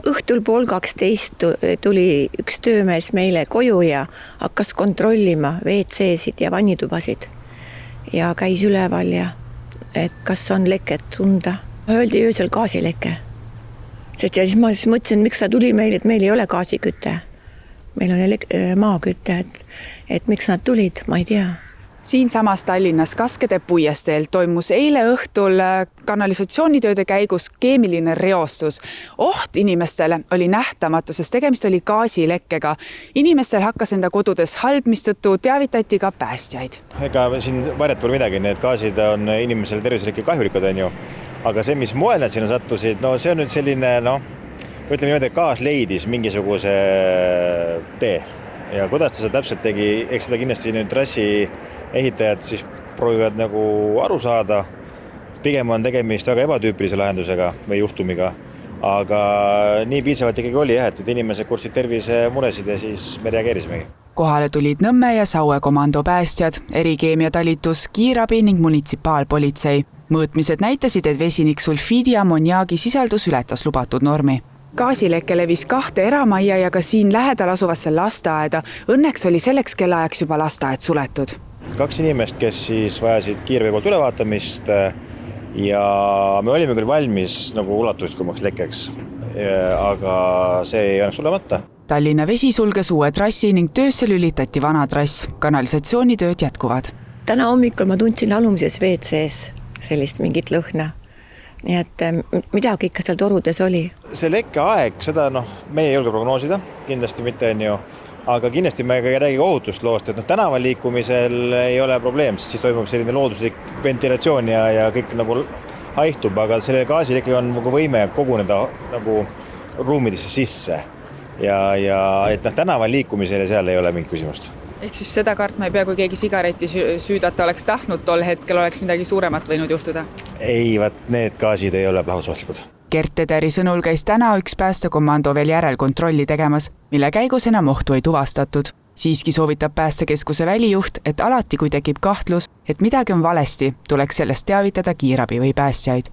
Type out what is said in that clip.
Õhtul 11:30 tuli üks töömees meile koju ja hakkas kontrollima WC-sid ja vannitubasid ja käis üleval ja et kas on leket tunda. Öeldi öösel gaasileke. Sest ja siis ma mõtlesin, miks sa tuli meil, et meil ei ole gaasiküte. Meil on maaküte, et miks nad tulid, ma ei tea. Siinsamas Tallinnas Kaskede puiesteel toimus eile õhtul kanalisatsioonitööde käigus keemiline reostus. Oht inimestele oli nähtamatu, sest tegemist oli gaasilekkega. Inimestel hakkas enda kodudes halb, mistõttu teavitati ka päästjaid. Ega siin varjat pole midagi, need gaasid on inimesele tervisele kahjulikud, on ju. Aga see, mis moel nad sinna sattusid, see on nüüd selline, ütleme niimoodi, et gaas leidis mingisuguse tee. Ja kuidas ta seda täpselt tegi, eks seda kindlasti nüüd trassi ehitajad siis proovivad nagu aru saada. Pigem on tegemist väga ebatüüpilise lahendusega või juhtumiga, aga nii piisavalt ikkagi oli, et inimesed kursid tervise muresid ja siis me reageerisimegi. Kohale tulid Nõmme ja Saue komando päästjad, erikeemiatalitus, kiirabi ning munitsipaalpolitsei. Mõõtmised näitasid, et vesiniksulfiidi ja ammoniaagi sisaldus ületas lubatud normi. Gaasileke levis 2 eramajja ja ka siin lähedal asuvasse lasteaeda. Õnneks oli selleks kellaajaks juba lasteaed suletud. 2 inimest, kes siis vajasid kiirvee poolt ülevaatamist ja me olime küll valmis nagu ulatuslikumaks lekkeks, aga see ei õnneks olemata. Tallinna Vesi sulges uue trassi ning töösse lülitati vana trass. Kanalisatsioonitööd jätkuvad. Täna hommikul ma tundsin alumises WC-s sellist mingit lõhna. Nii et midagi ikka seal torudes oli. See lekke aeg, seda meie ei julge prognoosida, kindlasti mitte on ju, aga kindlasti me ei räägi ohutust loost, et tänaval liikumisel ei ole probleem, sest siis toimub selline looduslik ventilatsioon ja kõik nagu haihtub, aga selle gaasilekkega on nagu võime koguneda nagu ruumidesse sisse ja et tänaval liikumisel ja seal ei ole mingit küsimust. Ehk siis seda kartma ei pea, kui keegi sigareti süüdata oleks tahtnud, tol hetkel oleks midagi suuremat võinud juhtuda? Ei, need gaasid ei ole plahvatuslikud. Gert Tederi sõnul käis täna üks päästekomando veel järelkontrolli tegemas, mille käigus enam ohtu ei tuvastatud. Siiski soovitab päästekeskuse välijuht, et alati kui tekib kahtlus, et midagi on valesti, tuleks sellest teavitada kiirabi või päästjaid.